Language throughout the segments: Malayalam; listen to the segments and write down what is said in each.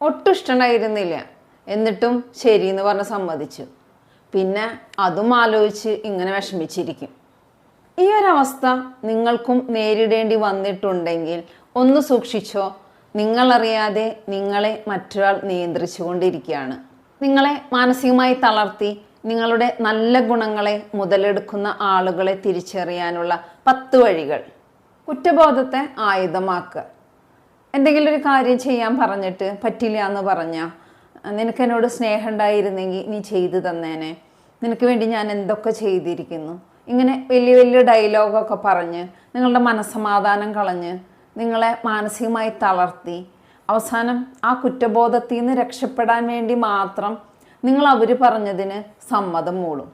ഒട്ടും ഇഷ്ടമുണ്ടായിരുന്നില്ല. എന്നിട്ടും ശരിയെന്ന് പറഞ്ഞ് സമ്മതിച്ചു. പിന്നെ അതും ആലോചിച്ച് ഇങ്ങനെ വിഷമിച്ചിരിക്കും. ഈ ഒരവസ്ഥ നിങ്ങൾക്കും നേരിടേണ്ടി വന്നിട്ടുണ്ടെങ്കിൽ ഒന്ന് സൂക്ഷിച്ചോ. നിങ്ങളറിയാതെ നിങ്ങളെ മറ്റൊരാൾ നിയന്ത്രിച്ചു കൊണ്ടിരിക്കുകയാണ്. നിങ്ങളെ മാനസികമായി തളർത്തി നിങ്ങളുടെ നല്ല ഗുണങ്ങളെ മുതലെടുക്കുന്ന ആളുകളെ തിരിച്ചറിയാനുള്ള 10 വഴികൾ. കുറ്റബോധത്തെ ആയുധമാക്കുക. എന്തെങ്കിലും ഒരു കാര്യം ചെയ്യാൻ പറഞ്ഞിട്ട് പറ്റില്ല എന്ന് പറഞ്ഞാൽ, നിനക്ക് എന്നോട് സ്നേഹം ഉണ്ടായിരുന്നെങ്കിൽ നീ ചെയ്തു തന്നേനെ, നിനക്ക് വേണ്ടി ഞാൻ എന്തൊക്കെ ചെയ്തിരിക്കുന്നു, ഇങ്ങനെ വലിയ വലിയ ഡയലോഗൊക്കെ പറഞ്ഞ് നിങ്ങളുടെ മനസ്സമാധാനം കളഞ്ഞ് നിങ്ങളെ മാനസികമായി തളർത്തി അവസാനം ആ കുറ്റബോധത്തിൽ നിന്ന് രക്ഷപ്പെടാൻ വേണ്ടി മാത്രം നിങ്ങൾ അവർ പറഞ്ഞതിന് സമ്മതം മൂളും.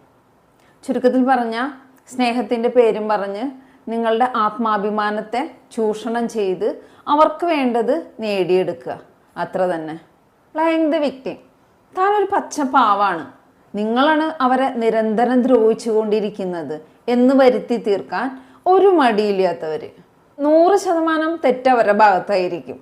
ചുരുക്കത്തിൽ പറഞ്ഞാൽ സ്നേഹത്തിൻ്റെ പേരും പറഞ്ഞ് നിങ്ങളുടെ ആത്മാഭിമാനത്തെ ചൂഷണം ചെയ്ത് അവർക്ക് വേണ്ടത് നേടിയെടുക്കുക. അത്ര തന്നെ. Playing the victim. താനൊരു പച്ച പാവാണ്, നിങ്ങളാണ് അവരെ നിരന്തരം ദ്രോഹിച്ചു കൊണ്ടിരിക്കുന്നത് എന്ന് വരുത്തി തീർക്കാൻ ഒരു മടിയില്ലാത്തവർ. 100% തെറ്റ് അവരുടെ ഭാഗത്തായിരിക്കും.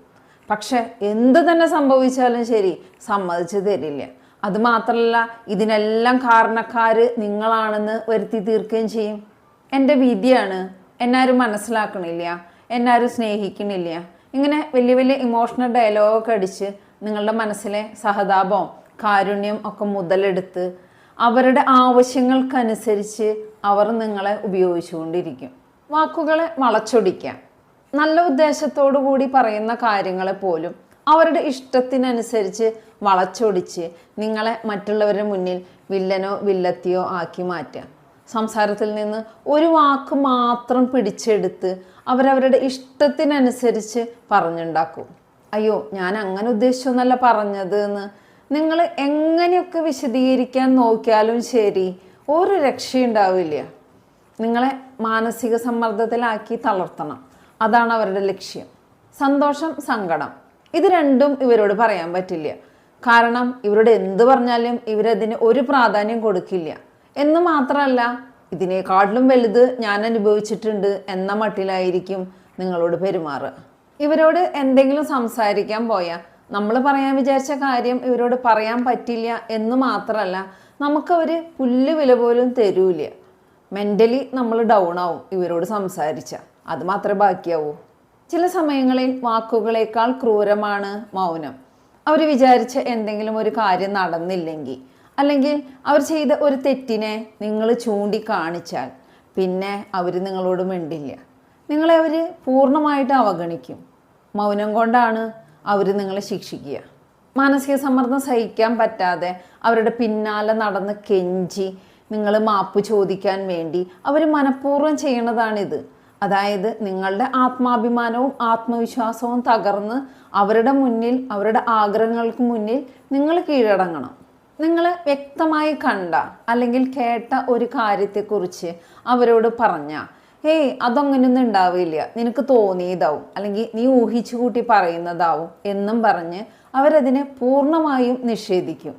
പക്ഷെ എന്ത് തന്നെ സംഭവിച്ചാലും ശരി സമ്മതിച്ചു തരില്ല. അതുമാത്രമല്ല, ഇതിനെല്ലാം കാരണക്കാർ നിങ്ങളാണെന്ന് വരുത്തി തീർക്കുകയും ചെയ്യും. എൻ്റെ വിധിയാണ്, എന്നാരും മനസ്സിലാക്കണില്ല, എന്നാരും സ്നേഹിക്കണില്ല, ഇങ്ങനെ വലിയ വലിയ ഇമോഷണൽ ഡയലോഗൊക്കെ അടിച്ച് നിങ്ങളുടെ മനസ്സിലെ സഹതാപം കാരുണ്യം ഒക്കെ മുതലെടുത്ത് അവരുടെ ആവശ്യങ്ങൾക്കനുസരിച്ച് അവർ നിങ്ങളെ ഉപയോഗിച്ചുകൊണ്ടിരിക്കും. വാക്കുകളെ വളച്ചൊടിക്കാം. നല്ല ഉദ്ദേശത്തോടു കൂടി പറയുന്ന കാര്യങ്ങളെ പോലും അവരുടെ ഇഷ്ടത്തിനനുസരിച്ച് വളച്ചൊടിച്ച് നിങ്ങളെ മറ്റുള്ളവരുടെ മുന്നിൽ വില്ലനോ വില്ലത്തിയോ ആക്കി മാറ്റാം. സംസാരത്തിൽ നിന്ന് ഒരു വാക്ക് മാത്രം പിടിച്ചെടുത്ത് അവരവരുടെ ഇഷ്ടത്തിനനുസരിച്ച് പറഞ്ഞുണ്ടാക്കും. അയ്യോ, ഞാൻ അങ്ങനെ ഉദ്ദേശിച്ചൊന്നല്ല പറഞ്ഞത് എന്ന് നിങ്ങൾ എങ്ങനെയൊക്കെ വിശദീകരിക്കാൻ നോക്കിയാലും ശരി ഒരു രക്ഷയുണ്ടാവില്ല. നിങ്ങളെ മാനസിക സമ്മർദ്ദത്തിലാക്കി തളർത്തണം. അതാണ് അവരുടെ ലക്ഷ്യം. സന്തോഷം, സങ്കടം, ഇത് രണ്ടും ഇവരോട് പറയാൻ പറ്റില്ല. കാരണം ഇവരോട് എന്ത് പറഞ്ഞാലും ഇവരതിന് ഒരു പ്രാധാന്യം കൊടുക്കില്ല. എന്ന് മാത്രമല്ല, ഇതിനേക്കാട്ടിലും വലുത് ഞാൻ അനുഭവിച്ചിട്ടുണ്ട് എന്ന മട്ടിലായിരിക്കും നിങ്ങളോട് പെരുമാറുക. ഇവരോട് എന്തെങ്കിലും സംസാരിക്കാൻ പോയാൽ നമ്മൾ പറയാൻ വിചാരിച്ച കാര്യം ഇവരോട് പറയാൻ പറ്റില്ല എന്ന് മാത്രമല്ല, നമുക്കവർ പുല്ല് വില പോലും തരൂല. മെൻ്റലി നമ്മൾ ഡൗൺ ആവും ഇവരോട് സംസാരിച്ചാൽ. അത് മാത്രമേ ബാക്കിയാവൂ. ചില സമയങ്ങളിൽ വാക്കുകളേക്കാൾ ക്രൂരമാണ് മൗനം. അവർ വിചാരിച്ച എന്തെങ്കിലും ഒരു കാര്യം നടന്നില്ലെങ്കിൽ, അല്ലെങ്കിൽ അവർ ചെയ്ത ഒരു തെറ്റിനെ നിങ്ങൾ ചൂണ്ടിക്കാണിച്ചാൽ പിന്നെ അവർ നിങ്ങളോട് മിണ്ടില്ല. നിങ്ങളെ അവർ പൂർണ്ണമായിട്ട് അവഗണിക്കും. മൗനം കൊണ്ടാണ് അവർ നിങ്ങളെ ശിക്ഷിക്കുക. മാനസിക സമ്മർദ്ദം സഹിക്കാൻ പറ്റാതെ അവരുടെ പിന്നാലെ നടന്ന് കെഞ്ചി നിങ്ങൾ മാപ്പ് ചോദിക്കാൻ വേണ്ടി അവർ മനഃപൂർവ്വം ചെയ്യണതാണിത്. അതായത് നിങ്ങളുടെ ആത്മാഭിമാനവും ആത്മവിശ്വാസവും തകർന്ന് അവരുടെ മുന്നിൽ, അവരുടെ ആഗ്രഹങ്ങൾക്ക് മുന്നിൽ നിങ്ങൾ കീഴടങ്ങണം. നിങ്ങൾ വ്യക്തമായി കണ്ട അല്ലെങ്കിൽ കേട്ട ഒരു കാര്യത്തെക്കുറിച്ച് അവരോട് പറഞ്ഞാൽ, ഹേയ് അതങ്ങനെയൊന്നും ഉണ്ടാവില്ല, നിനക്ക് തോന്നിയതാവും, അല്ലെങ്കിൽ നീ ഊഹിച്ചു കൂട്ടി പറയുന്നതാവും എന്നും പറഞ്ഞ് അവരതിനെ പൂർണ്ണമായും നിഷേധിക്കും.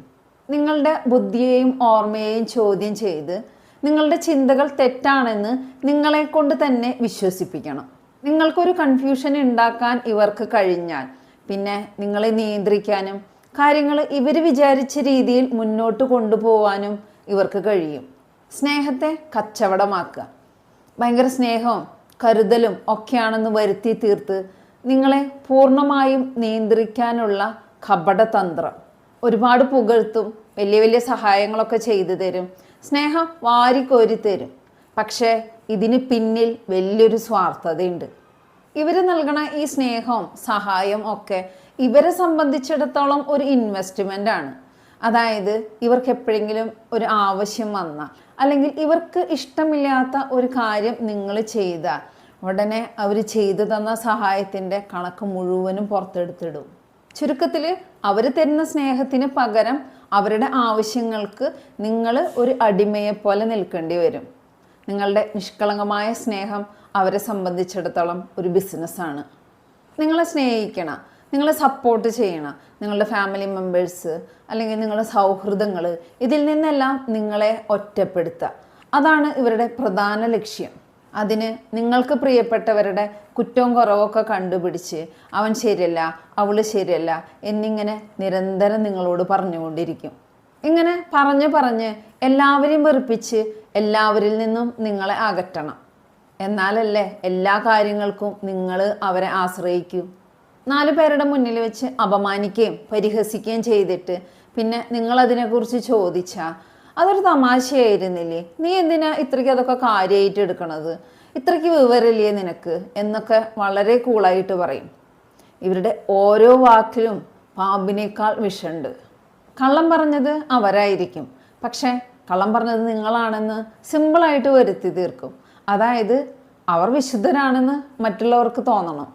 നിങ്ങളുടെ ബുദ്ധിയെയും ഓർമ്മയെയും ചോദ്യം ചെയ്ത് നിങ്ങളുടെ ചിന്തകൾ തെറ്റാണെന്ന് നിങ്ങളെ കൊണ്ട് തന്നെ വിശ്വസിപ്പിക്കണം. നിങ്ങൾക്കൊരു കൺഫ്യൂഷൻ ഉണ്ടാക്കാൻ ഇവർക്ക് കഴിഞ്ഞാൽ പിന്നെ നിങ്ങളെ നിയന്ത്രിക്കാനും കാര്യങ്ങൾ ഇവർ വിചാരിച്ച രീതിയിൽ മുന്നോട്ട് കൊണ്ടുപോകാനും ഇവർക്ക് കഴിയും. സ്നേഹത്തെ കച്ചവടമാക്കുക. ഭയങ്കര സ്നേഹവും കരുതലും ഒക്കെയാണെന്ന് വരുത്തി തീർത്ത് നിങ്ങളെ പൂർണ്ണമായും നിയന്ത്രിക്കാനുള്ള കപടതന്ത്രം. ഒരുപാട് പുകഴ്ത്തും, വലിയ വലിയ സഹായങ്ങളൊക്കെ ചെയ്തു തരും, സ്നേഹം വാരിക്കോരി തരും. പക്ഷേ ഇതിന് പിന്നിൽ വലിയൊരു സ്വാർത്ഥതയുണ്ട്. ഇവർ നൽകണ ഈ സ്നേഹവും സഹായം ഒക്കെ ഇവരെ സംബന്ധിച്ചിടത്തോളം ഒരു ഇൻവെസ്റ്റ്മെൻ്റ് ആണ്. അതായത് ഇവർക്ക് എപ്പോഴെങ്കിലും ഒരു ആവശ്യം വന്നാൽ, അല്ലെങ്കിൽ ഇവർക്ക് ഇഷ്ടമില്ലാത്ത ഒരു കാര്യം നിങ്ങൾ ചെയ്താൽ ഉടനെ അവർ ചെയ്തു തന്ന സഹായത്തിൻ്റെ കണക്ക് മുഴുവനും പുറത്തെടുത്തിടും. ചുരുക്കത്തിൽ അവർ തരുന്ന സ്നേഹത്തിന് പകരം അവരുടെ ആവശ്യങ്ങൾക്ക് നിങ്ങൾ ഒരു അടിമയെപ്പോലെ നിൽക്കേണ്ടി വരും. നിങ്ങളുടെ നിഷ്കളങ്കമായ സ്നേഹം അവരെ സംബന്ധിച്ചിടത്തോളം ഒരു ബിസിനസ്സാണ്. നിങ്ങളെ സ്നേഹിക്കണം, നിങ്ങളെ സപ്പോർട്ട് ചെയ്യണം, നിങ്ങളുടെ ഫാമിലി മെമ്പേഴ്സ് അല്ലെങ്കിൽ നിങ്ങളുടെ സൗഹൃദങ്ങൾ, ഇതിൽ നിന്നെല്ലാം നിങ്ങളെ ഒറ്റപ്പെടുത്തുക. അതാണ് ഇവരുടെ പ്രധാന ലക്ഷ്യം. അതിന് നിങ്ങൾക്ക് പ്രിയപ്പെട്ടവരുടെ കുറ്റവും കുറവൊക്കെ കണ്ടുപിടിച്ച് അവൻ ശരിയല്ല, അവൾ ശരിയല്ല എന്നിങ്ങനെ നിരന്തരം നിങ്ങളോട് പറഞ്ഞുകൊണ്ടിരിക്കും. ഇങ്ങനെ പറഞ്ഞ് എല്ലാവരെയും വെറുപ്പിച്ച് എല്ലാവരിൽ നിന്നും നിങ്ങളെ അകറ്റണം. എന്നാലല്ലേ എല്ലാ കാര്യങ്ങൾക്കും നിങ്ങൾ അവരെ ആശ്രയിക്കൂ. 4 പേരുടെ മുന്നിൽ വെച്ച് അപമാനിക്കുകയും പരിഹസിക്കുകയും ചെയ്തിട്ട് പിന്നെ നിങ്ങളതിനെക്കുറിച്ച് ചോദിച്ചാൽ അതൊരു തമാശയായിരുന്നില്ലേ, നീ എന്തിനാ ഇത്രയ്ക്ക് അതൊക്കെ കാര്യമായിട്ട് എടുക്കണത്, ഇത്രയ്ക്ക് വിവരമില്ലേ നിനക്ക് എന്നൊക്കെ വളരെ കൂളായിട്ട് പറയും. ഇവരുടെ ഓരോ വാക്കിലും പാമ്പിനേക്കാൾ വിഷമുണ്ട്. കള്ളം പറഞ്ഞത് അവരായിരിക്കും, പക്ഷേ കള്ളം പറഞ്ഞത് നിങ്ങളാണെന്ന് സിമ്പിളായിട്ട് വരുത്തി തീർക്കും. അതായത് അവർ വിശുദ്ധരാണെന്ന് മറ്റുള്ളവർക്ക് തോന്നണം.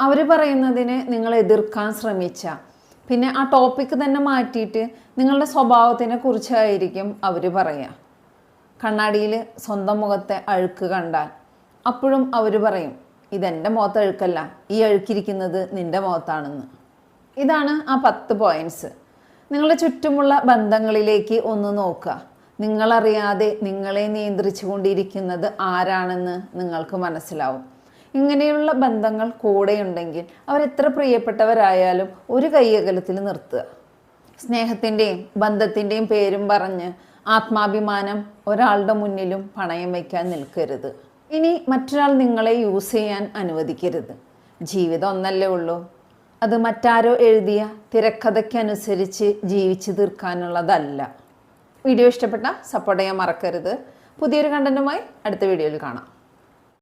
അവർ പറയുന്നതിനെ നിങ്ങൾ എതിർക്കാൻ ശ്രമിച്ചാൽ പിന്നെ ആ ടോപ്പിക്ക് തന്നെ മാറ്റിയിട്ട് നിങ്ങളുടെ സ്വഭാവത്തിനെ കുറിച്ചായിരിക്കും അവർ പറയുക. കണ്ണാടിയിൽ സ്വന്തം മുഖത്തെ അഴുക്ക് കണ്ടാൽ അപ്പോഴും അവർ പറയും, ഇതെൻ്റെ മുഖത്ത് അഴുക്കല്ല, ഈ അഴുക്കിരിക്കുന്നത് നിൻ്റെ മുഖത്താണെന്ന്. ഇതാണ് ആ 10 പോയിൻറ്റ്സ്. നിങ്ങളുടെ ചുറ്റുമുള്ള ബന്ധങ്ങളിലേക്ക് ഒന്ന് നോക്കുക. നിങ്ങളറിയാതെ നിങ്ങളെ നിയന്ത്രിച്ചു കൊണ്ടിരിക്കുന്നത് ആരാണെന്ന് നിങ്ങൾക്ക് മനസ്സിലാവും. ഇങ്ങനെയുള്ള ബന്ധങ്ങൾ കൂടെയുണ്ടെങ്കിൽ അവരെത്ര പ്രിയപ്പെട്ടവരായാലും ഒരു കൈയകലത്തിൽ നിർത്തുക. സ്നേഹത്തിൻ്റെയും ബന്ധത്തിൻ്റെയും പേരും പറഞ്ഞ് ആത്മാഭിമാനം ഒരാളുടെ മുന്നിലും പണയം വയ്ക്കാൻ നിൽക്കരുത്. ഇനി മറ്റൊരാൾ നിങ്ങളെ യൂസ് ചെയ്യാൻ അനുവദിക്കരുത്. ജീവിതം ഒന്നല്ലേ ഉള്ളൂ. അത് മറ്റാരോ എഴുതിയ തിരക്കഥയ്ക്കനുസരിച്ച് ജീവിച്ചു തീർക്കാനുള്ളതല്ല. വീഡിയോ ഇഷ്ടപ്പെട്ട സപ്പോർട്ട് ചെയ്യാൻ മറക്കരുത്. പുതിയൊരു കണ്ടന്റുമായി അടുത്ത വീഡിയോയിൽ കാണാം.